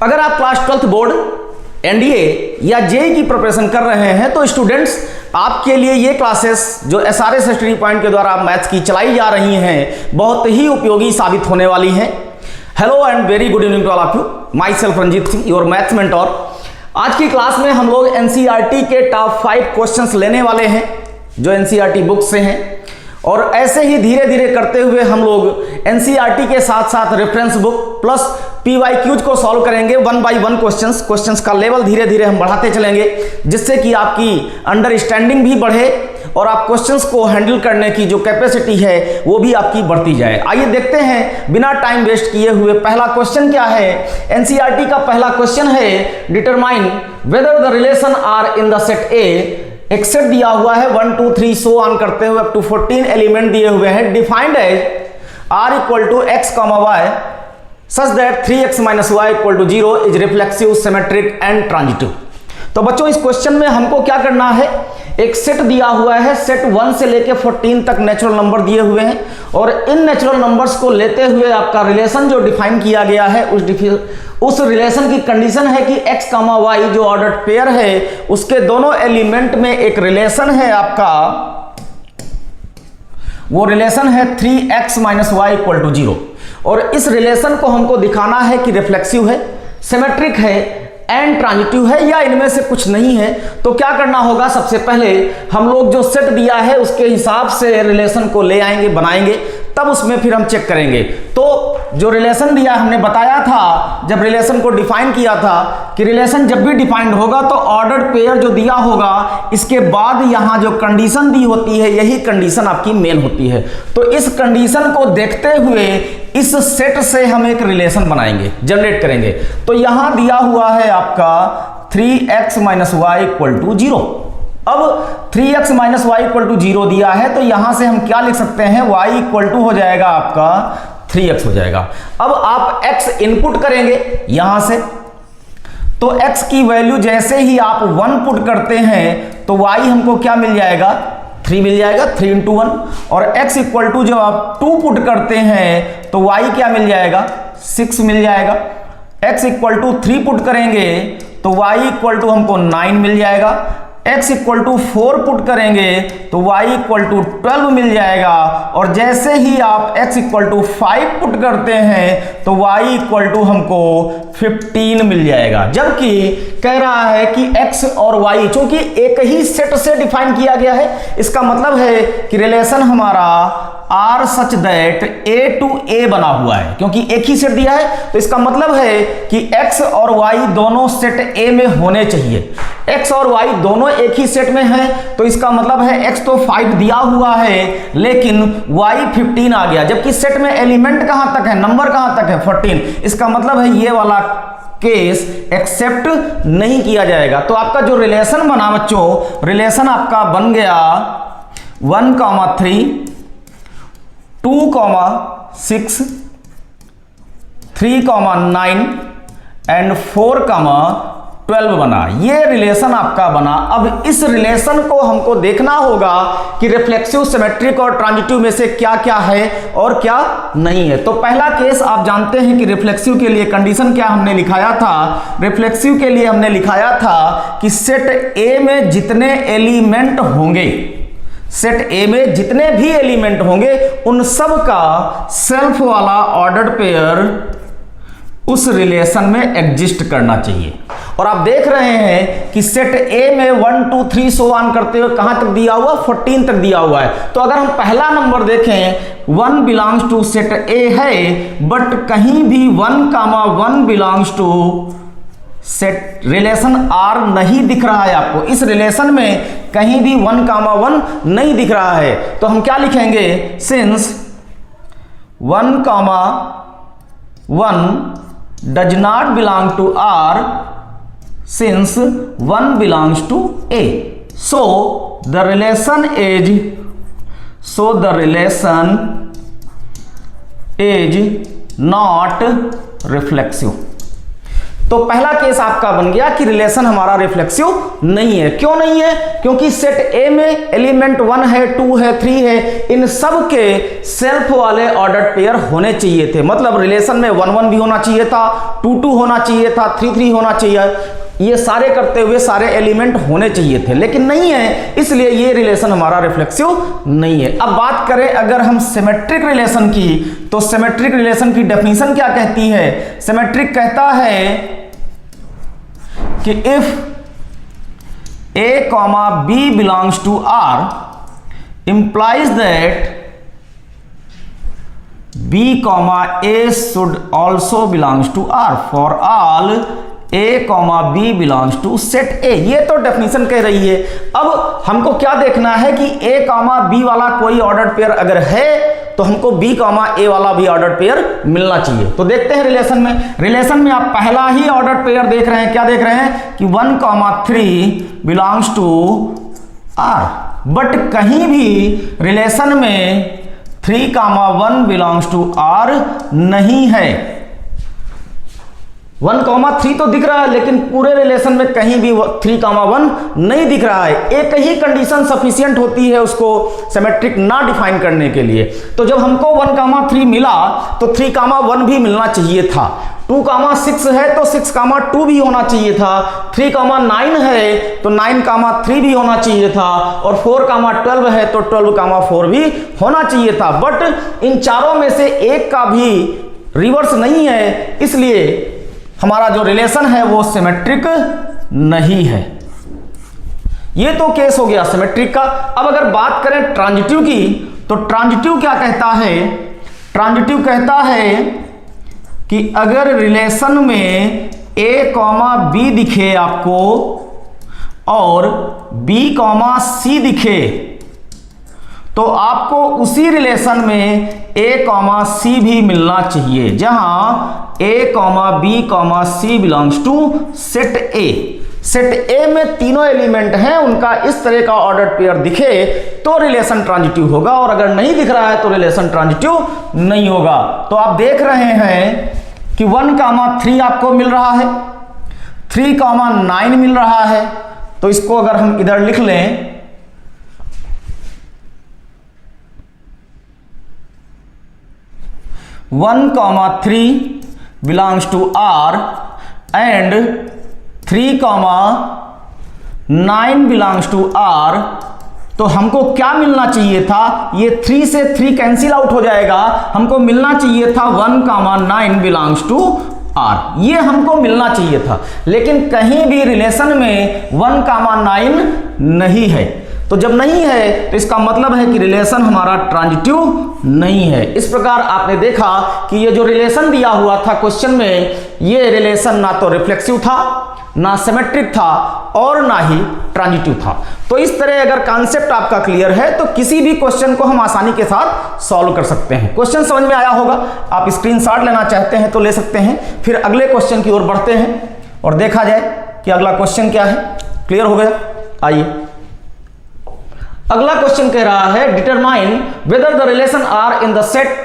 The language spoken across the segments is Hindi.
अगर आप क्लास 12th बोर्ड, एनडीए या जेईई की प्रिपरेशन कर रहे हैं तो स्टूडेंट्स आपके लिए ये क्लासेस जो एसआरएस स्टडी पॉइंट के द्वारा मैथ्स की चलाई जा रही हैं बहुत ही उपयोगी साबित होने वाली हैं। Hello and very good evening to all of you, myself Ranjit Singh, your maths mentor. आज की क्लास में हम लोग एनसीईआरटी के टॉप 5 क्वेश्चंस लेने वाले हैं जो एनसीईआरटी बुक से हैं, और ऐसे ही धीरे धीरे करते हुए हम लोग एनसीईआरटी के साथ साथ रेफरेंस बुक प्लस पीवाईक्यूज को सॉल्व करेंगे 1 बाय 1 क्वेश्चंस का लेवल धीरे धीरे हम बढ़ाते चलेंगे, जिससे कि आपकी अंडरस्टैंडिंग भी बढ़े और आप क्वेश्चंस को हैंडल करने की जो कैपेसिटी है वो भी आपकी बढ़ती जाए। आइए देखते हैं बिना टाइम वेस्ट किए हुए पहला क्वेश्चन क्या है। एनसीईआरटी का पहला क्वेश्चन है, determine whether the relation R in the set A. एक सेट दिया हुआ है 1 2 3 सो ऑन करते हुए अप टू 14 एलिमेंट दिए हुए हैं, defined as R equal to x comma y such that 3x minus y equal to 0 is reflexive, symmetric and transitive. तो बच्चों इस क्वेश्चन में हमको क्या करना है, एक सेट दिया हुआ है, सेट 1 से लेके 14 तक नेचुरल नंबर दिए हुए हैं, और इन नेचुरल नंबर्स को लेते हुए आपका रिलेशन जो डिफाइन किया गया है उस रिलेशन की कंडीशन है कि x कामा वाई जो ऑर्डर्ड पेयर है उसके दोनों एलिमेंट में एक रिलेशन है आपका, वो रिलेशन है 3x minus y equal to 0, और इस रिलेशन को हमको दिखाना है कि रिफ्लेक्सिव है, सिमेट्रिक है एंड ट्रांजिटिव है या इनमें से कुछ नहीं है। तो क्या करना होगा, सबसे पहले हम लोग जो सेट दिया है उसके हिसाब से रिलेशन को ले आएंगे, बनाएंगे, तब उसमें फिर हम चेक करेंगे। तो जो रिलेशन दिया हमने बताया था जब रिलेशन को डिफाइन किया था कि रिलेशन जब भी डिफाइंड होगा तो ऑर्डर्ड पेयर जो दिया होगा इसके बाद यहां जो कंडीशन दी होती है यही कंडीशन आपकी मेन होती है। तो इस कंडीशन को देखते हुए इस सेट से हम एक रिलेशन बनाएंगे, जनरेट करेंगे। तो यहां दिया हुआ है आपका 3x minus y equal to 0। अब 3x minus y equal to 0 दिया है तो यहां से हम क्या लिख सकते हैं, y इक्वल टू हो जाएगा आपका 3x हो जाएगा। अब आप x इनपुट करेंगे यहां से, तो x की वैल्यू जैसे ही आप 1 पुट करते हैं तो y हमको क्या मिल जाएगा, 3 मिल जाएगा, 3 इंटू 1, और x इक्वल टू जब आप 2 पुट करते हैं तो y क्या मिल जाएगा, 6 मिल जाएगा। x इक्वल टू 3 पुट करेंगे तो y इक्वल टू हमको 9 मिल जाएगा। x इक्वल टू 4 पुट करेंगे तो y इक्वल टू 12 मिल जाएगा, और जैसे ही आप x इक्वल टू 5 पुट करते हैं तो y इक्वल टू हमको 15 मिल जाएगा। जबकि कह रहा है कि x और y चूंकि एक ही सेट से डिफाइन किया गया है, इसका मतलब है कि रिलेशन हमारा R such that a to a बना हुआ है, क्योंकि एक ही सेट दिया है तो इसका मतलब है कि x और y दोनों सेट ए में होने चाहिए। x और y दोनों एक ही सेट में है तो इसका मतलब है x तो 5 दिया हुआ है लेकिन y 15 आ गया, जबकि सेट में एलिमेंट कहां तक है, नंबर कहां तक है, 14। इसका मतलब है ये वाला केस एक्सेप्ट नहीं किया जाएगा। तो आपका जो रिलेशन बना बच्चों, रिलेशन आपका बन गया 1,3 2,6 3,9 एंड 4,12 बना। ये रिलेशन आपका बना। अब इस रिलेशन को हमको देखना होगा कि रिफ्लेक्सिव, सिमेट्रिक और ट्रांजिटिव में से क्या क्या है और क्या नहीं है। तो पहला केस आप जानते हैं कि रिफ्लेक्सिव के लिए कंडीशन क्या हमने लिखाया था, रिफ्लेक्सिव के लिए हमने लिखाया था कि सेट ए में जितने एलिमेंट होंगे, सेट ए में जितने भी एलिमेंट होंगे उन सब का सेल्फ वाला ऑर्डर्ड पेयर उस रिलेशन में एग्जिस्ट करना चाहिए। और आप देख रहे हैं कि सेट ए में 1 2 3 सो ऑन करते हुए कहां तक दिया हुआ, 14 तक दिया हुआ है। तो अगर हम पहला नंबर देखें 1 बिलोंग्स टू सेट ए है, बट कहीं भी 1,1 belongs to set relation R नहीं दिख रहा है आपको, इस रिलेशन में कहीं भी 1,1 नहीं दिख रहा है। तो हम क्या लिखेंगे, since 1,1 does not belong to R, since 1 belongs to A, so the relation is not reflexive। तो पहला केस आपका बन गया कि रिलेशन हमारा रिफ्लेक्सिव नहीं है। क्यों नहीं है? क्योंकि सेट ए में एलिमेंट 1 है, 2 है, 3 है, इन सब के सेल्फ वाले ऑर्डर्ड पेयर होने चाहिए थे। मतलब रिलेशन में 1 1 भी होना चाहिए था, 2 2 होना चाहिए था, 3 3 होना चाहिए, ये सारे करते हुए सारे एलिमेंट होने चाहिए थे, लेकिन नहीं है, इसलिए ये रिलेशन हमारा रिफ्लेक्सिव नहीं है। अब बात करें अगर हम सिमेट्रिक रिलेशन की, तो सिमेट्रिक रिलेशन की डेफिनेशन क्या कहती है? सिमेट्रिक कहता है कि if A comma B belongs to R implies that B, A should also belongs to R for all A, B belongs to set A। ये तो डेफिनेशन कह रही है। अब हमको क्या देखना है कि A, B वाला कोई ऑर्डर्ड पेयर अगर है तो हमको B, A वाला भी ऑर्डर्ड पेयर मिलना चाहिए। तो देखते हैं रिलेशन में आप पहला ही ऑर्डर्ड पेयर देख रहे हैं। क्या देख रहे हैं कि 1, 3 बिलोंग्स टू R, बट कहीं भी रिलेशन में 3, 1 बिलोंग्स टू R नहीं है। 1, 3 तो दिख रहा है, लेकिन पूरे रिलेशन में कहीं भी 3, 1 नहीं दिख रहा है। एक ही कंडीशन सफिशिएंट होती है उसको सिमेट्रिक ना डिफाइन करने के लिए। तो जब हमको 1, 3 मिला तो 3, 1 भी मिलना चाहिए था। 2, 6 है तो 6, 2 भी होना चाहिए था। 3, 9 है तो 9, 3 भी होना चाहिए था। और 4, 12 है तो 12, 4 भी होना चाहिए था। बट इन चारों में से एक का भी रिवर्स नहीं है, इसलिए हमारा जो रिलेशन है वो सिमेट्रिक नहीं है। ये तो केस हो गया सिमेट्रिक का। अब अगर बात करें ट्रांजिटिव की, तो ट्रांजिटिव क्या कहता है? ट्रांजिटिव कहता है कि अगर रिलेशन में A, B दिखे आपको और B, C दिखे, तो आपको उसी रिलेशन में A, C भी मिलना चाहिए, जहां A, B, C belongs to set A। Set A में तीनों एलिमेंट हैं, उनका इस तरह का ऑर्डर्ड पेयर दिखे तो रिलेशन ट्रांजिटिव होगा, और अगर नहीं दिख रहा है तो रिलेशन ट्रांजिटिव नहीं होगा। तो आप देख रहे हैं कि 1, 3 आपको मिल रहा है, 3, 9 मिल रहा है। तो इसको अगर हम इधर लिख लें, one, 3 belongs to R and 3, 9 belongs to R, तो हमको क्या मिलना चाहिए था? ये 3 से 3 कैंसिल आउट हो जाएगा, हमको मिलना चाहिए था 1, 9 बिलोंग्स टू R। ये हमको मिलना चाहिए था, लेकिन कहीं भी रिलेशन में 1, 9 नहीं है। तो जब नहीं है तो इसका मतलब है कि रिलेशन हमारा ट्रांजिटिव नहीं है। इस प्रकार आपने देखा कि ये जो रिलेशन दिया हुआ था क्वेश्चन में, ये रिलेशन ना तो रिफ्लेक्सिव था, ना सिमेट्रिक था, और ना ही ट्रांजिटिव था। तो इस तरह अगर कॉन्सेप्ट आपका क्लियर है तो किसी भी क्वेश्चन को हम आसानी के साथ सॉल्व कर सकते हैं। क्वेश्चन समझ में आया होगा। आप स्क्रीनशॉट लेना चाहते हैं तो ले सकते हैं। फिर अगले क्वेश्चन की ओर बढ़ते हैं और देखा जाए कि अगला क्वेश्चन क्या है। क्लियर हो गया? आइए, अगला क्वेश्चन कह रहा है determine whether the relation R in the set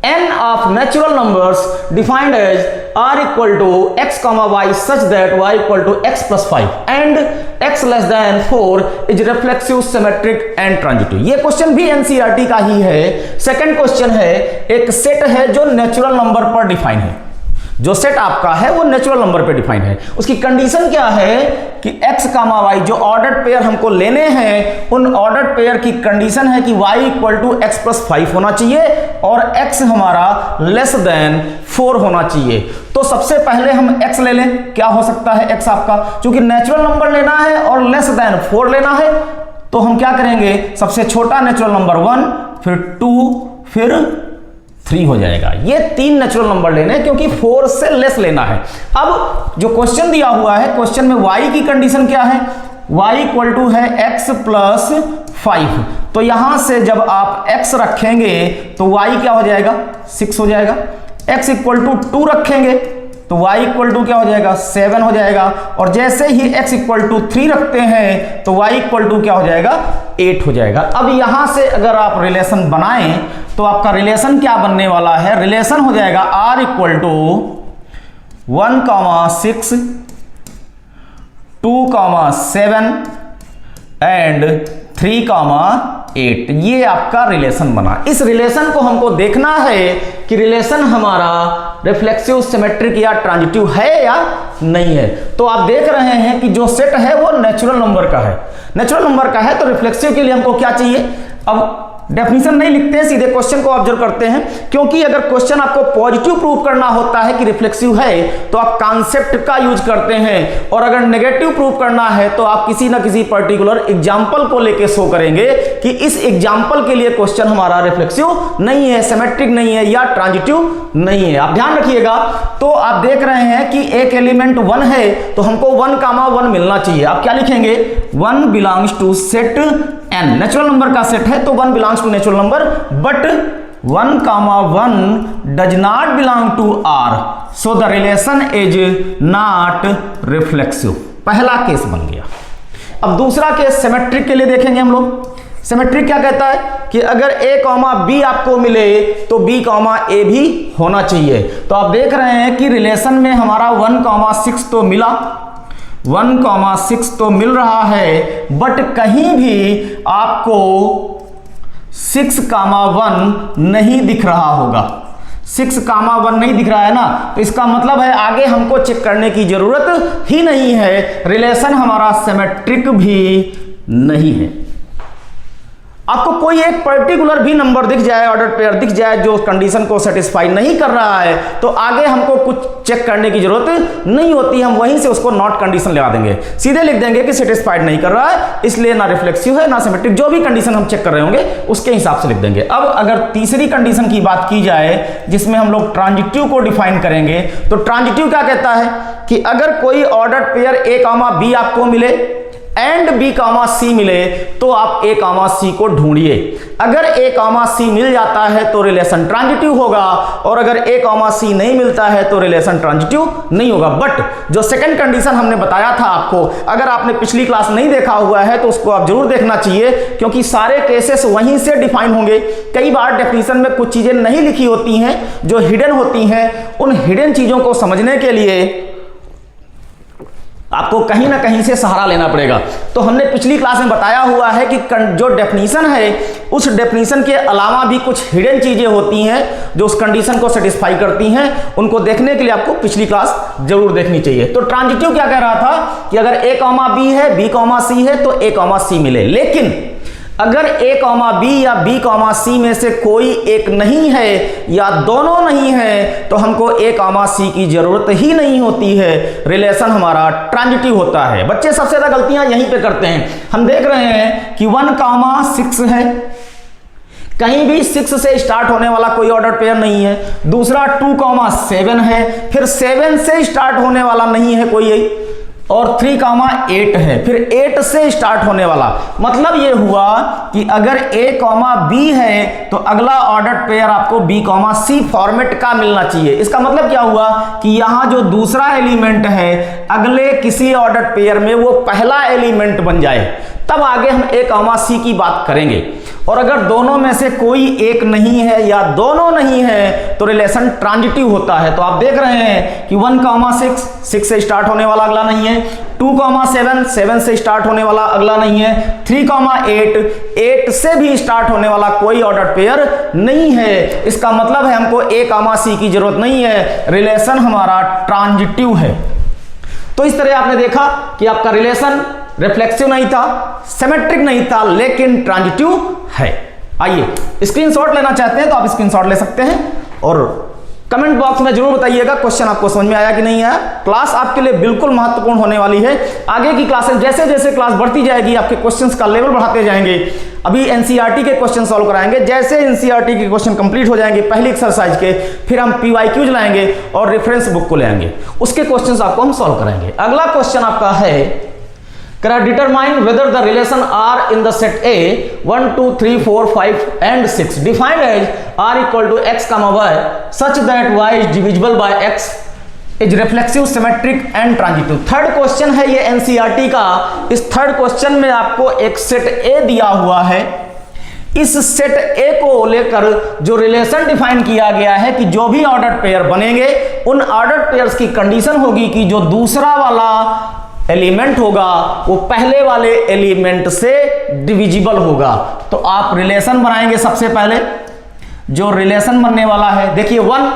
n of natural numbers defined as r equal to x, y such that y equal to x plus 5 and x less than 4 is reflexive, symmetric and transitive। ये क्वेश्चन भी NCERT का ही है। सेकंड क्वेश्चन है, एक सेट है जो नेचुरल नंबर पर डिफाइन है। जो सेट आपका है वो नेचुरल नंबर पे डिफाइन है। उसकी कंडीशन क्या है कि x, y जो ऑर्डर्ड पेयर हमको लेने हैं, उन ऑर्डर्ड पेयर की कंडीशन है कि y equal to x plus 5 होना चाहिए और x हमारा लेस देन 4 होना चाहिए। तो सबसे पहले हम x ले लें। क्या हो सकता है x आपका? क्योंकि नेचुरल नंबर लेना है और लेस देन 4 लेना है, तो हम क्या करेंगे? सबसे छोटा नेचुरल नंबर 1, फिर 2, फिर 3 हो जाएगा। ये 3 नेचुरल नंबर लेने हैं क्योंकि 4 से लेस लेना है। अब जो क्वेश्चन दिया हुआ है, क्वेश्चन में y की कंडीशन क्या है? y इक्वल टू है x प्लस 5। तो यहां से जब आप x रखेंगे तो y क्या हो जाएगा? 6 हो जाएगा। x इक्वल टू 2 रखेंगे तो y इक्वल टू क्या हो जाएगा? 7 हो जाएगा। और जैसे ही x इक्वल टू 3 रखते हैं तो y इक्वल टू क्या हो जाएगा? 8 हो जाएगा। अब यहां से अगर आप रिलेशन बनाएं तो आपका रिलेशन क्या बनने वाला है? रिलेशन हो जाएगा r इक्वल टू 1,6, 2,7 एंड 3,8 ये आपका रिलेशन बना। इस रिलेशन को हमको देखना है कि रिलेशन हमारा रिफ्लेक्सिव, सिमेट्रिक या ट्रांजिटिव है या नहीं है। तो आप देख रहे हैं कि जो सेट है वो नेचुरल नंबर का है। नेचुरल नंबर का है तो रिफ्लेक्सिव के लिए हमको क्या चाहिए। अब डेफिनेशन नहीं लिखते हैं, सीधे क्वेश्चन को ऑब्जर्व करते हैं, क्योंकि अगर क्वेश्चन आपको पॉजिटिव प्रूव करना होता है कि रिफ्लेक्सिव है तो आप कॉन्सेप्ट का यूज करते हैं, और अगर नेगेटिव प्रूव करना है तो आप किसी ना किसी पर्टिकुलर एग्जांपल को लेके शो करेंगे कि इस एग्जांपल के लिए क्वेश्चन हमारा रिफ्लेक्सिव नहीं है, सिमेट्रिक नहीं है या ट्रांजिटिव नहीं है। आप ध्यान रखिएगा। तो आप देख रहे हैं कि एक एलिमेंट 1 है तो हमको 1,1 मिलना चाहिए। आप क्या लिखेंगे, 1 belongs to set n, natural number का सेट है तो 1 belongs to natural number, but 1,1 does not belong to R, so the relation is not reflexive. पहला केस बन गया। अब दूसरा केस सिमेट्रिक के लिए देखेंगे हम लोग। सिमेट्रिक क्या कहता है कि अगर a, b आपको मिले तो b, a भी होना चाहिए। तो आप देख रहे हैं कि रिलेशन में हमारा 1,6 तो मिला, 1,6 तो मिल रहा है, बट कहीं भी आपको 6,1 नहीं दिख रहा होगा। 6,1 नहीं दिख रहा है ना, तो इसका मतलब है आगे हमको चेक करने की जरूरत ही नहीं है, रिलेशन हमारा सिमेट्रिक भी नहीं है। आपको कोई एक पर्टिकुलर भी नंबर दिख जाए, ऑर्डर पेयर दिख जाए जो कंडीशन को सेटिस्फाई नहीं कर रहा है, तो आगे हमको कुछ चेक करने की जरूरत नहीं होती, हम वहीं से उसको नॉट कंडीशन लगा देंगे, सीधे लिख देंगे कि सेटिस्फाइड नहीं कर रहा है, इसलिए ना रिफ्लेक्सिव है ना सिमेट्रिक, जो भी कंडीशन हम चेक कर रहे होंगे उसके हिसाब से लिख देंगे। अब अगर तीसरी कंडीशन की बात की जाए जिसमें हम लोग ट्रांजिटिव को डिफाइन करेंगे, तो ट्रांजिटिव क्या कहता है कि अगर कोई ऑर्डर पेयर a, b आपको मिले एंड b, c मिले तो आप a, c को ढूंढिए। अगर a, c मिल जाता है तो रिलेशन ट्रांजिटिव होगा, और अगर a, c नहीं मिलता है तो रिलेशन ट्रांजिटिव नहीं होगा। बट जो सेकंड कंडीशन हमने बताया था आपको, अगर आपने पिछली क्लास नहीं देखा हुआ है तो उसको आप जरूर देखना चाहिए, क्योंकि सारे केसेस वहीं से डिफाइन होंगे। कई बार डेफिनेशन में कुछ चीजें नहीं लिखी होती हैं जो हिडन होती हैं, उन हिडन चीजों को समझने के लिए आपको कहीं ना कहीं से सहारा लेना पड़ेगा। तो हमने पिछली क्लास में बताया हुआ है कि जो डेफिनेशन है उस डेफिनेशन के अलावा भी कुछ हिडन चीजें होती हैं जो उस कंडीशन को सेटिस्फाई करती हैं, उनको देखने के लिए आपको पिछली क्लास जरूर देखनी चाहिए। तो ट्रांजिटिव क्या कह रहा था कि अगर a, b है, b, c है तो a, c मिले, लेकिन अगर a, b या b, c में से कोई एक नहीं है या दोनों नहीं है तो हमको a, c की जरूरत ही नहीं होती है, रिलेशन हमारा ट्रांजिटिव होता है। बच्चे सबसे ज्यादा गलतियां यहीं पे करते हैं। हम देख रहे हैं कि 1,6 है, कहीं भी 6 से स्टार्ट होने वाला कोई ऑर्डर पेयर नहीं है। दूसरा 2,7 है, फिर 7 से स्टार्ट होने वाला नहीं है कोई, और 3,8 है, फिर 8 से स्टार्ट होने वाला। मतलब ये हुआ कि अगर a, b है तो अगला ऑर्डर पेयर आपको b, c फॉर्मेट का मिलना चाहिए। इसका मतलब क्या हुआ कि यहां जो दूसरा एलिमेंट है अगले किसी ऑर्डर पेयर में वो पहला एलिमेंट बन जाए, तब आगे हम a, c की बात करेंगे। और अगर दोनों में से कोई एक नहीं है या दोनों नहीं है तो रिलेशन ट्रांजिटिव होता है। तो आप देख रहे हैं कि 1,6 6 से स्टार्ट होने वाला अगला नहीं है, 2,7 7 से स्टार्ट होने वाला अगला नहीं है, 3,8 8 से भी स्टार्ट होने वाला कोई ऑर्डर पेयर नहीं है। इसका मतलब है हमको a, c की जरूरत नहीं है, रिलेशन हमारा ट्रांजिटिव है। तो इस तरह आपने देखा कि आपका रिलेशन रिफ्लेक्सिव नहीं था, सिमेट्रिक नहीं था, लेकिन ट्रांजिटिव है। आइए स्क्रीनशॉट लेना चाहते हैं तो आप स्क्रीनशॉट ले सकते हैं, और कमेंट बॉक्स में जरूर बताइएगा क्वेश्चन आपको समझ में आया कि नहीं आया। क्लास आपके लिए बिल्कुल महत्वपूर्ण होने वाली है। आगे की क्लासेस जैसे जैसे क्लास बढ़ती जाएगी आपके क्वेश्चंस का लेवल बढ़ाते जाएंगे। अभी एनसीईआरटी के क्वेश्चन सॉल्व कराएंगे, जैसे एनसीईआरटी के क्वेश्चन कंप्लीट हो जाएंगे पहली एक्सरसाइज के, फिर हम पीवाईक्यूज लाएंगे और रेफरेंस बुक को ले आएंगे, उसके क्वेश्चन आपको हम सॉल्व कराएंगे। अगला क्वेश्चन आपका है determine whether the relation R in the set A 1 2 3 4 5 and 6 defined as R equal to x, y such that y is divisible by x is reflexive, symmetric and transitive। Third question है ये एनसीईआरटी का। इस थर्ड क्वेश्चन में आपको एक सेट A दिया हुआ है, इस सेट ए को लेकर जो रिलेशन डिफाइन किया गया है कि जो भी ऑर्डर्ड पेयर बनेंगे उन ऑर्डर्ड पेयर्स की कंडीशन होगी कि जो दूसरा वाला एलिमेंट होगा वो पहले वाले एलिमेंट से डिविजिबल होगा। तो आप रिलेशन बनाएंगे, सबसे पहले जो रिलेशन बनने वाला है देखिए 1,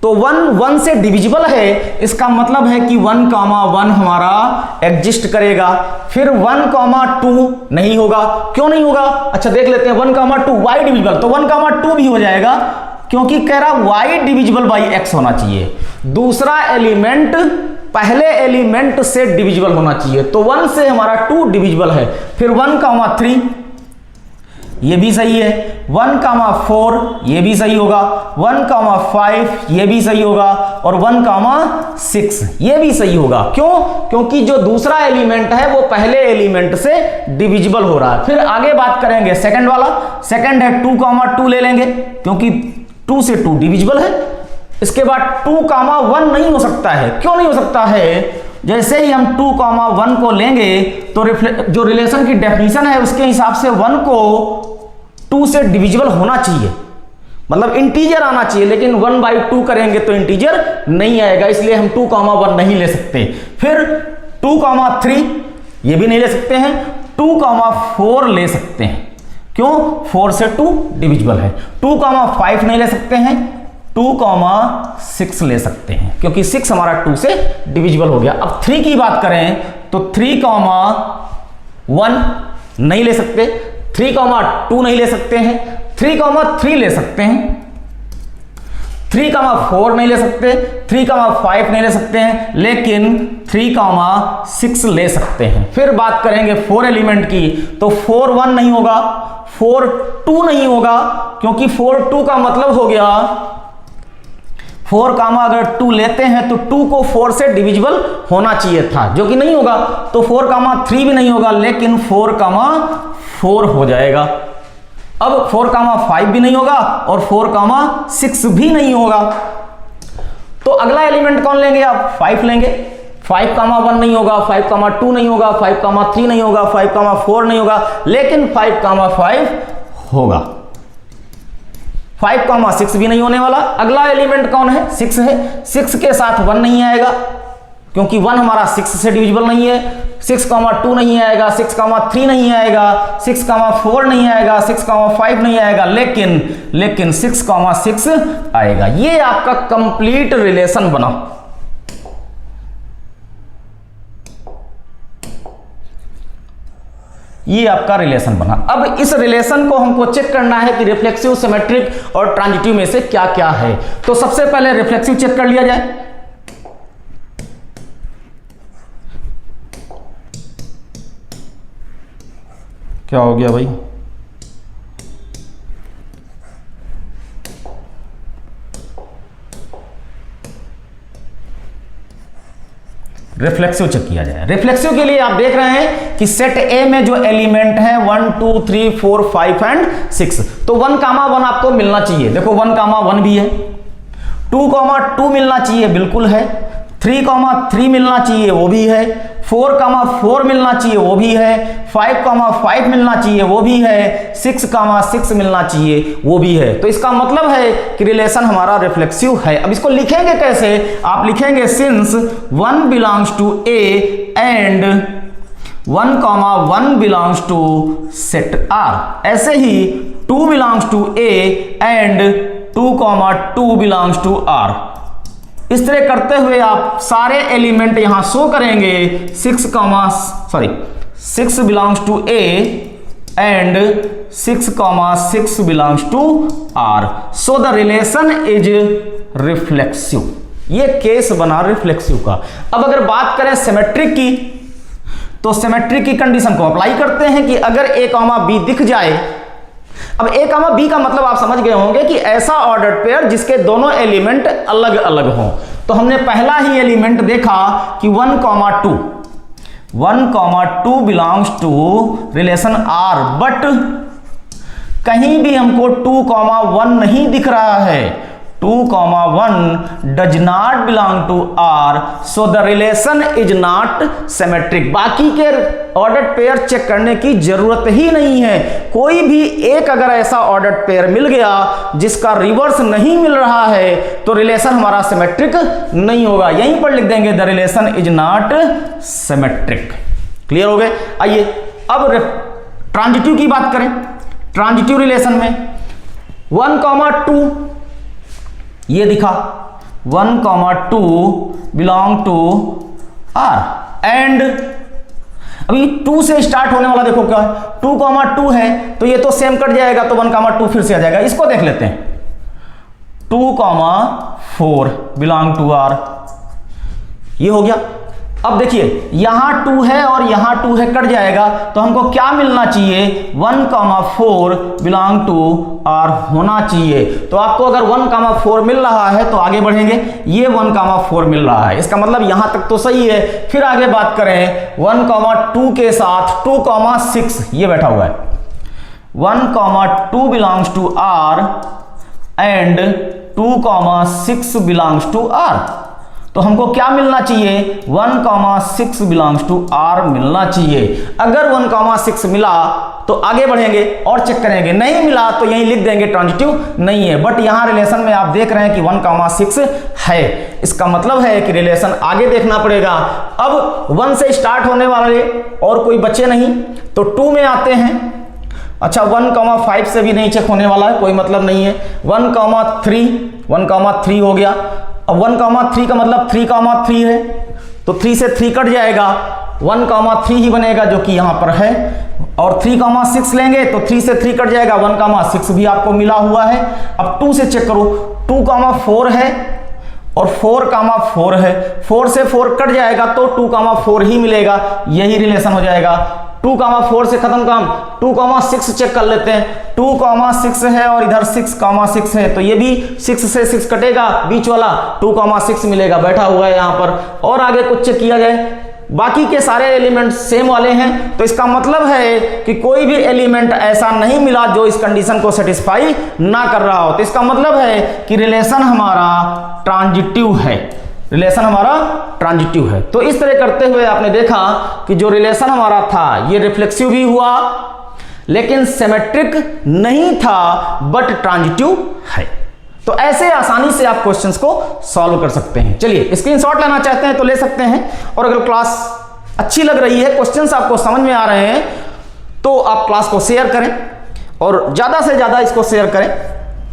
तो 1 से डिविजिबल है, इसका मतलब है कि 1,1 हमारा एग्जिस्ट करेगा। फिर 1,2 नहीं होगा, क्यों नहीं होगा? अच्छा देख लेते हैं 1,2 y डिविजिबल, तो 1,2 भी हो जाएगा क्योंकि कह रहा y डिविजिबल बाई x होना चाहिए। दूसरा एलिमेंट पहले एलिमेंट से डिविजिबल होना चाहिए, तो 1 से हमारा 2 डिविजिबल है। फिर 1,3 ये भी सही है, 1,4 ये भी सही होगा, 1,5 ये भी सही होगा और 1,6 ये भी सही होगा। क्यों? क्योंकि जो दूसरा एलिमेंट है वो पहले एलिमेंट से डिविजिबल हो रहा है। फिर आगे बात करेंगे सेकंड वाला, सेकंड है 2,2 ले लेंगे क्योंकि 2 से 2 डिविजिबल है। इसके बाद 2,1 नहीं हो सकता है, क्यों नहीं हो सकता है? जैसे ही हम 2,1 को लेंगे तो जो रिलेशन की डेफिनेशन है उसके हिसाब से 1 को 2 से डिविजिबल होना चाहिए, मतलब इंटीजर आना चाहिए, लेकिन 1/2 करेंगे तो इंटीजर नहीं आएगा, इसलिए हम 2,1 नहीं ले सकते। फिर 2,3 ये भी नहीं ले सकते हैं, 2,4 ले सकते हैं, क्यों? 4 से 2 डिविजिबल है। 2,5 नहीं ले सकते हैं, 2,6 ले सकते हैं क्योंकि 6 हमारा 2 से डिविजिबल हो गया। अब 3 की बात करें तो 3,1 नहीं ले सकते, 3,2 नहीं ले सकते हैं, 3,3 ले सकते हैं, 3,4 नहीं ले सकते, 3,5 नहीं ले सकते हैं, लेकिन 3,6 ले सकते हैं। फिर बात करेंगे 4 एलिमेंट की, तो 4,1 नहीं होगा, 4,2 नहीं होगा क्योंकि 4,2 का मतलब हो गया 4, अगर 2 लेते हैं तो 2 को 4 से डिविजिबल होना चाहिए था, जो कि नहीं होगा। तो 4,3 भी नहीं होगा, लेकिन 4,4 हो जाएगा। अब 4,5 भी नहीं होगा और 4,6 भी नहीं होगा। तो अगला एलिमेंट कौन लेंगे आप? 5 लेंगे। 5,1 नहीं होगा, 5,2 नहीं होगा, 5,3 नहीं होगा, 5,4 नहीं होगा, लेकिन 5,5 होगा। 5,6 भी नहीं होने वाला। अगला एलिमेंट कौन है? 6 है। 6 के साथ 1 नहीं आएगा क्योंकि 1 हमारा 6 से डिविजिबल नहीं है। 6,2 नहीं आएगा, 6,3 नहीं आएगा, 6,4 नहीं आएगा, 6,5 नहीं आएगा, लेकिन 6,6 आएगा। ये आपका कंप्लीट रिलेशन बना। ये आपका रिलेशन बना। अब इस रिलेशन को हमको चेक करना है कि रिफ्लेक्सिव, सिमेट्रिक और ट्रांजिटिव में से क्या क्या है। तो सबसे पहले रिफ्लेक्सिव चेक कर लिया जाए। क्या हो गया भाई? रिफ्लेक्सिव चेक किया जाए। रिफ्लेक्सिव के लिए आप देख रहे हैं कि सेट ए में जो एलिमेंट है 1, 2, 3, 4, 5 एंड 6, तो 1,1 आपको मिलना चाहिए। देखो 1,1 भी है, 2,2 मिलना चाहिए, बिल्कुल है, 3,3 मिलना चाहिए, वो भी है, 4,4 मिलना चाहिए, वो भी है, 5,5 मिलना चाहिए, वो भी है, 6,6 मिलना चाहिए, वो भी है। तो इसका मतलब है कि रिलेशन हमारा रिफ्लेक्सिव है। अब इसको लिखेंगे कैसे? आप लिखेंगे since 1 belongs to A and 1,1 belongs to set R. ऐसे ही 2 belongs to A and 2,2 belongs to R. इस तरह करते हुए आप सारे एलिमेंट यहां शो करेंगे। 6 belongs to A and 6,6 belongs to R. So the relation is reflexive. ये केस बना रिफ्लेक्सिव का। अब अगर बात करें सिमेट्रिक की, तो सिमेट्रिक की कंडीशन को अप्लाई करते हैं कि अगर ए, बी दिख जाए। अब ए, बी का मतलब आप समझ गए होंगे कि ऐसा ऑर्डर्ड पेयर जिसके दोनों एलिमेंट अलग अलग हों। तो हमने पहला ही एलिमेंट देखा कि 1,2 belongs to relation R, but कहीं भी हमको 2,1 नहीं दिख रहा है। 2,1 does not belong to R, so the relation is not symmetric. बाकी के ऑर्डर्ड पेयर चेक करने की जरूरत ही नहीं है। कोई भी एक अगर ऐसा ऑर्डर्ड पेयर मिल गया जिसका रिवर्स नहीं मिल रहा है तो रिलेशन हमारा सिमेट्रिक नहीं होगा। यहीं पर लिख देंगे the relation is not symmetric. Clear हो गए? आइए अब ट्रांजिटिव की बात करें। ट्रांजिटिव रिलेशन में 1,2 ये दिखा 1,2 बिलोंग टू आर एंड अभी 2 से स्टार्ट होने वाला देखो क्या है, 2,2 है तो ये तो सेम कट जाएगा तो 1,2 फिर से आ जाएगा। इसको देख लेते हैं 2,4 बिलोंग टू आर, ये हो गया। अब देखिए यहां 2 है और यहां 2 है, कट जाएगा तो हमको क्या मिलना चाहिए, 1,4 बिलोंग टू आर होना चाहिए। तो आपको अगर 1,4 मिल रहा है तो आगे बढ़ेंगे, ये 1,4 मिल रहा है, इसका मतलब यहां तक तो सही है। फिर आगे बात करें 1,2 के साथ 2,6 ये बैठा हुआ है, 1,2 belongs to R and 2,6 belongs to R. तो हमको क्या मिलना चाहिए, 1,6 बिलोंग्स टू आर मिलना चाहिए। अगर 1,6 मिला तो आगे बढ़ेंगे और चेक करेंगे, नहीं मिला तो यहीं लिख देंगे ट्रांजिटिव नहीं है। बट यहां रिलेशन में आप देख रहे हैं कि 1,6 है, इसका मतलब है कि रिलेशन आगे देखना पड़ेगा। अब 1 से स्टार्ट होने वाले और कोई बचे नहीं तो 2 में आते हैं। अच्छा 1,5 से भी नहीं चेक होने वाला है, कोई मतलब नहीं है। 1,3 हो गया। अब 1,3 का मतलब 3,3 है तो 3 से 3 कट जाएगा, 1,3 ही बनेगा जो कि यहां पर है। और 3,6 लेंगे तो 3 से 3 कट जाएगा, 1,6 भी आपको मिला हुआ है। अब 2 से चेक करो, 2,4 है और 4,4 है, 4 से 4 कट जाएगा तो 2,4 ही मिलेगा, यही रिलेशन हो जाएगा। 2,4 से खत्म काम, 2,6 चेक कर लेते हैं, 2,6 है और इधर 6,6 है तो ये भी 6 से 6 कटेगा, बीच वाला 2,6 मिलेगा, बैठा हुआ है यहां पर। और आगे कुछ चेक किया जाए, बाकी के सारे एलिमेंट सेम वाले हैं तो इसका मतलब है कि कोई भी एलिमेंट ऐसा नहीं मिला जो इस कंडीशन को सेटिस्फाई ना कर रहा हो। तो इसका मतलब है कि रिलेशन हमारा ट्रांजिटिव है, रिलेशन हमारा ट्रांजिटिव है। तो इस तरह करते हुए आपने देखा कि जो रिलेशन हमारा था ये रिफ्लेक्सिव भी हुआ लेकिन सिमेट्रिक नहीं था बट ट्रांजिटिव है। तो ऐसे आसानी से आप क्वेश्चंस को सॉल्व कर सकते हैं। चलिए स्क्रीनशॉट लेना चाहते हैं तो ले सकते हैं, और अगर क्लास अच्छी लग रही है, क्वेश्चंस आपको समझ में आ रहे हैं तो आप क्लास को शेयर करें और ज्यादा से ज्यादा इसको शेयर करें।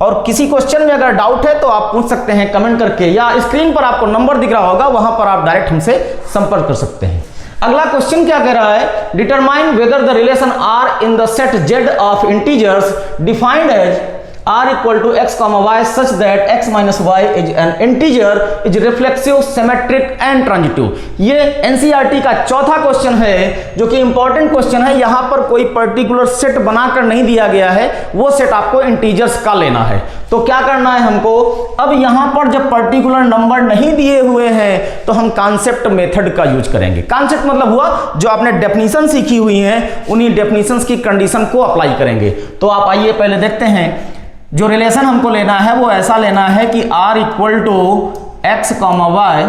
और किसी क्वेश्चन में अगर डाउट है तो आप पूछ सकते हैं कमेंट करके, या स्क्रीन पर आपको नंबर दिख रहा होगा वहां पर आप डायरेक्ट हमसे संपर्क कर सकते हैं। अगला क्वेश्चन क्या कह रहा है, determine whether the relation R in the set Z of integers defined as r equal to x comma y such that x minus y is an integer is reflexive, symmetric and transitive। ये NCERT का चौथा क्वेश्चन है जो कि इंपॉर्टेंट क्वेश्चन है। यहां पर कोई पर्टिकुलर सेट बनाकर नहीं दिया गया है, वो सेट आपको इंटीजर्स का लेना है। तो क्या करना है हमको, अब यहां पर जब पर्टिकुलर नंबर नहीं दिए हुए हैं तो हम कॉन्सेप्ट मेथड का यूज करेंगे। कॉन्सेप्ट मतलब हुआ जो आपने डेफिनेशन सीखी हुई है उन्हीं डेफिनेशंस की कंडीशन को अप्लाई करेंगे। तो आप आइए पहले देखते हैं, जो रिलेशन हमको लेना है वो ऐसा लेना है कि r equal to x comma y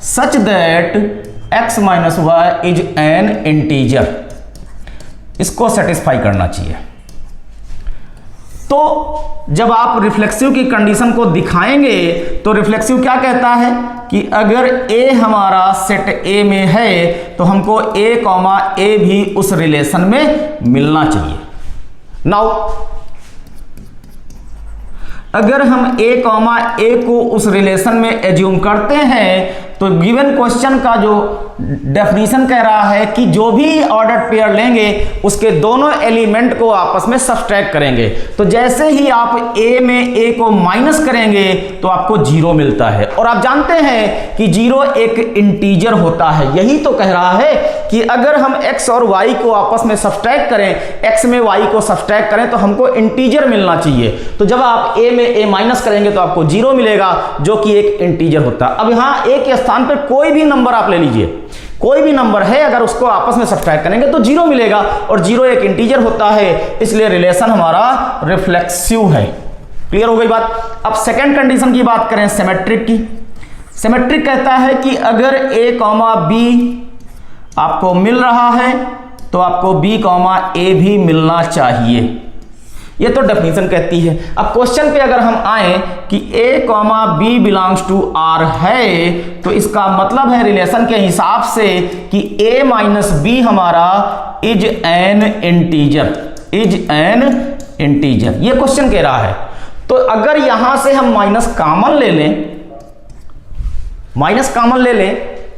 such that x minus y is an integer, इसको सेटिस्फाई करना चाहिए। तो जब आप रिफ्लेक्सिव की कंडीशन को दिखाएंगे तो रिफ्लेक्सिव क्या कहता है कि अगर a हमारा सेट A में है तो हमको a कॉमा a भी उस रिलेशन में मिलना चाहिए। नाउ अगर हम a कॉमा a को उस रिलेशन में एज्यूम करते हैं तो गिवन क्वेश्चन का जो डेफिनेशन कह रहा है कि जो भी ऑर्डर्ड पेयर लेंगे उसके दोनों एलिमेंट को आपस में सब्सट्रैक्ट करेंगे। तो जैसे ही आप a में a को माइनस करेंगे तो आपको 0 मिलता है, और आप जानते हैं कि 0 एक इंटीजर होता है। यही तो कह रहा है कि अगर हम x और y को आपस में सब्सट्रैक्ट करें, x में y को सब्सट्रैक्ट करें तो हमको इंटीजर मिलना चाहिए। तो जब आप a में a माइनस करेंगे तो आपको 0 मिलेगा जो कि एक इंटीजर होता है। अब यहां a के स्थान पर कोई भी नंबर आप ले लीजिए, कोई भी नंबर है, अगर उसको आपस में सब्ट्रैक्ट करेंगे तो 0 मिलेगा, और 0 एक इंटीजर होता है, इसलिए रिलेशन हमारा रिफ्लेक्सिव है। क्लियर हो गई बात। अब सेकेंड कंडीशन की बात करें सिमेट्रिक की। सिमेट्रिक कहता है कि अगर a, b आपको मिल रहा है तो आपको b, a भी मिलना चाहिए, ये तो डेफिनेशन कहती है। अब क्वेश्चन पे अगर हम आए कि a, b belongs to r है, तो इसका मतलब है रिलेशन के हिसाब से कि a माइनस b हमारा इज एन इंटीजर, ये क्वेश्चन कह रहा है। तो अगर यहां से हम माइनस कॉमन ले लें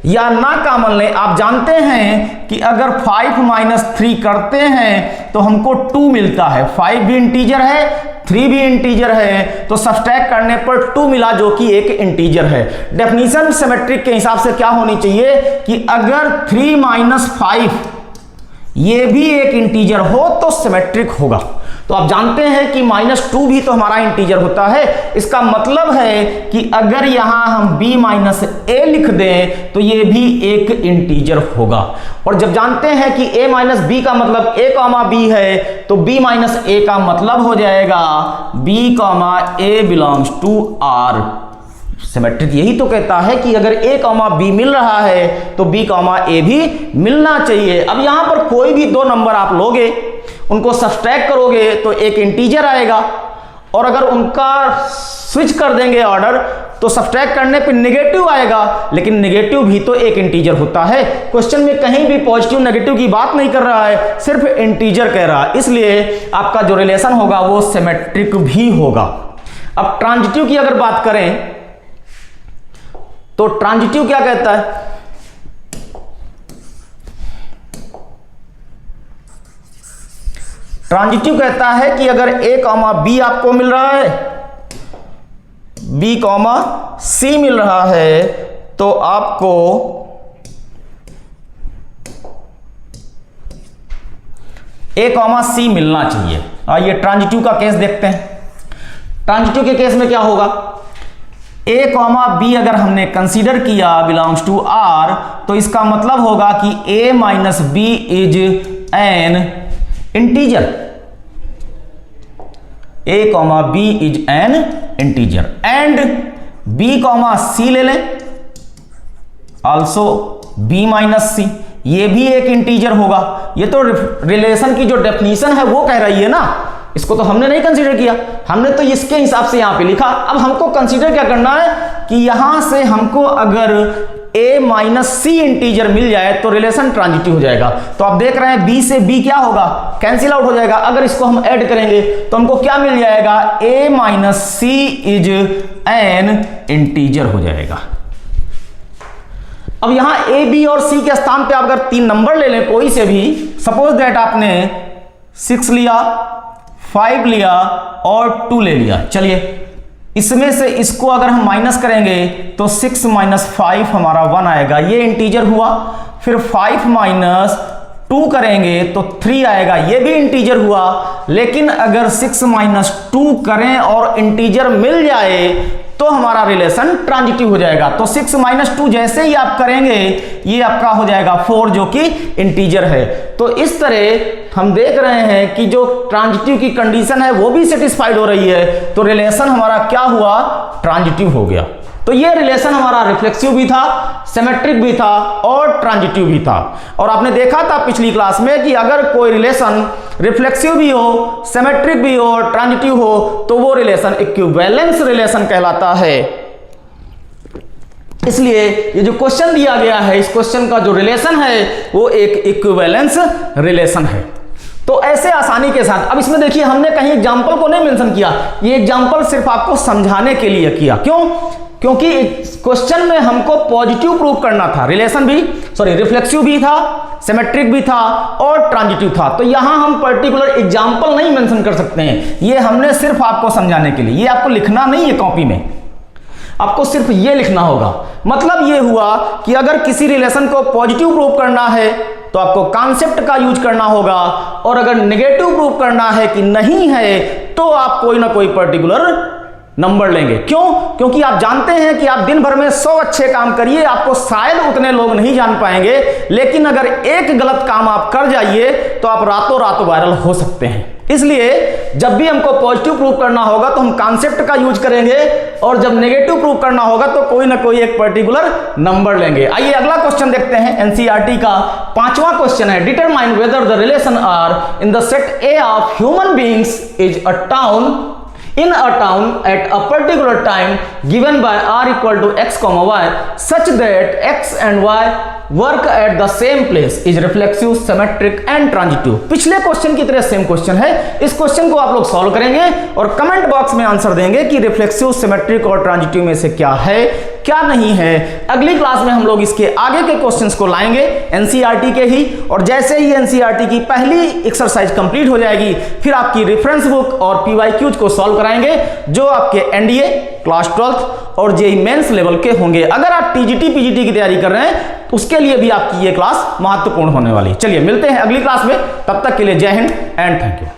या ना कॉमन लें, आप जानते हैं कि अगर 5 माइनस 3 करते हैं तो हमको 2 मिलता है। 5 भी इंटीजर है, 3 भी इंटीजर है, तो सब्सट्रैक्ट करने पर 2 मिला जो कि एक इंटीजर है। डेफिनेशन सिमेट्रिक के हिसाब से क्या होनी चाहिए कि अगर 3 माइनस 5 ये भी एक इंटीजर हो तो सिमेट्रिक होगा। तो आप जानते हैं कि -2 भी तो हमारा इंटीजर होता है। इसका मतलब है कि अगर यहां हम b माइनस a लिख दें तो ये भी एक इंटीजर होगा। और जब जानते हैं कि a माइनस b का मतलब a, b है, तो b माइनस a का मतलब हो जाएगा b, a belongs to r। Symmetric यही तो कहता है कि अगर a, b मिल रहा है तो b, a भी मिलना चाहिए। अब यहां पर कोई भी दो नंबर आप लोगे, उनको सब्सट्रैक्ट करोगे तो एक इंटीजर आएगा, और अगर उनका स्विच कर देंगे ऑर्डर तो सब्सट्रैक्ट करने पे नेगेटिव आएगा, लेकिन नेगेटिव भी तो एक इंटीजर होता है। क्वेश्चन में कहीं भी पॉजिटिव नेगेटिव की बात नहीं कर रहा है, सिर्फ इंटीजर कह रहा है, इसलिए आपका जो रिलेशन होगा वो सिमेट्रिक भी होगा। अब ट्रांजिटिव की अगर बात करें तो ट्रांजिटिव क्या कहता है? ट्रांजिटिव कहता है कि अगर a, b आपको मिल रहा है, b, c मिल रहा है, तो आपको a, c मिलना चाहिए। आइए ट्रांजिटिव का केस देखते हैं। ट्रांजिटिव के केस में क्या होगा? a, b अगर हमने कंसीडर किया बिलोंग्स टू r, तो इसका मतलब होगा कि a minus b is an integer, a, b is an integer, and b, c ले लें, आल्सो b माइनस c, ये भी एक इंटीजर होगा। ये तो रिलेशन की जो डेफिनेशन है वो कह रही है ना, इसको तो हमने नहीं कंसीडर किया, हमने तो इसके हिसाब से यहां पे लिखा। अब हमको कंसीडर क्या करना है कि यहां से हमको अगर a माइनस c इंटीजर मिल जाए तो रिलेशन ट्रांजिटिव हो जाएगा। तो आप देख रहे हैं b से b क्या होगा? कैंसिल आउट हो जाएगा। अगर इसको हम ऐड करेंगे तो हमको क्या मिल जाएगा? a minus c is an integer हो जाएगा। अब यहां a, b और c के स्थान पे आप अगर 3 नंबर ले लें कोई से भी, सपोज दैट आपने 6 लिया, 5 लिया और 2 ले लिया। चलिए इसमें से इसको अगर हम माइनस करेंगे तो 6 माइनस 5 हमारा 1 आएगा, ये इंटीजर हुआ। फिर 5 माइनस 2 करेंगे तो 3 आएगा, ये भी इंटीजर हुआ। लेकिन अगर 6 माइनस 2 करें और इंटीजर मिल जाए तो हमारा रिलेशन ट्रांजिटिव हो जाएगा। तो 6 माइनस 2 जैसे ही आप करेंगे ये आपका हो जाएगा 4 जो कि इंटीजर है। तो इस तरह हम देख रहे हैं कि जो ट्रांजिटिव की कंडीशन है वो भी सेटिस्फाइड हो रही है, तो रिलेशन हमारा क्या हुआ? ट्रांजिटिव हो गया। तो ये रिलेशन हमारा रिफ्लेक्सिव भी था, सिमेट्रिक भी था और ट्रांजिटिव भी था। और आपने देखा था पिछली क्लास में कि अगर कोई रिलेशन रिफ्लेक्सिव भी हो, सिमेट्रिक भी हो, ट्रांजिटिव हो, तो वो रिलेशन इक्विवेलेंस रिलेशन कहलाता है। इसलिए ये जो क्वेश्चन दिया गया है, इस क्वेश्चन का जो रिलेशन है वो एक इक्विवेलेंस रिलेशन है। तो ऐसे आसानी के साथ, अब इसमें देखिए हमने कहीं एग्जाम्पल को नहीं मेंशन किया, ये एग्जाम्पल सिर्फ आपको समझाने के लिए किया। क्यों? क्योंकि क्वेश्चन में हमको पॉजिटिव प्रूव करना था, रिलेशन भी रिफ्लेक्सिव भी था, सिमेट्रिक भी था और ट्रांजिटिव था। तो यहां हम पर्टिकुलर एग्जाम्पल नहीं मेंशन कर सकते हैं, ये हमने सिर्फ आपको समझाने के लिए, ये आपको लिखना नहीं है कॉपी में, आपको सिर्फ ये लिखना होगा। मतलब ये हुआ कि अगर किसी रिलेशन को पॉजिटिव प्रूव करना है तो आपको कॉन्सेप्ट का यूज करना होगा, और अगर नेगेटिव प्रूव करना है कि नहीं है तो आप कोई ना कोई पर्टिकुलर नंबर लेंगे। क्यों? क्योंकि आप जानते हैं कि आप दिन भर में 100 अच्छे काम करिए, आपको शायद उतने लोग नहीं जान पाएंगे, लेकिन अगर एक गलत काम आप कर जाइए तो आप रातों रात वायरल हो सकते हैं। इसलिए जब भी हमको पॉजिटिव प्रूव करना होगा तो हम कॉन्सेप्ट का यूज करेंगे, और जब नेगेटिव प्रूव करना होगा तो कोई ना कोई एक पर्टिकुलर नंबर लेंगे। आइए अगला क्वेश्चन देखते हैं। एनसीईआरटी का 5वां क्वेश्चन है, determine whether the relation R in the set A of human beings is a town in a town at a particular time given by r equal to x comma y such that x and y work at the same place is reflexive, symmetric and transitive। पिछले क्वेश्चन की तरह सेम क्वेश्चन है। इस क्वेश्चन को आप लोग सॉल्व करेंगे और कमेंट बॉक्स में आंसर देंगे कि रिफ्लेक्सिव, सिमेट्रिक और ट्रांजिटिव में से क्या है क्या नहीं है। अगली क्लास में हम लोग इसके आगे के क्वेश्चंस को लाएंगे एनसीईआरटी के ही, और जैसे ही एनसीईआरटी की पहली एक्सरसाइज कंप्लीट हो जाएगी फिर आपकी रेफरेंस बुक और पीवाईक्यूज को सॉल्व कराएंगे जो आपके एनडीए, क्लास 12 और जेईई मेंस लेवल के होंगे। अगर आप टीजीटी, पीजीटी की तैयारी कर रहे हैं तो उसके लिए भी आपकी ये क्लास महत्वपूर्ण होने वाली है। चलिए मिलते हैं अगली क्लास में, तब तक के लिए जय हिंद एंड थैंक यू।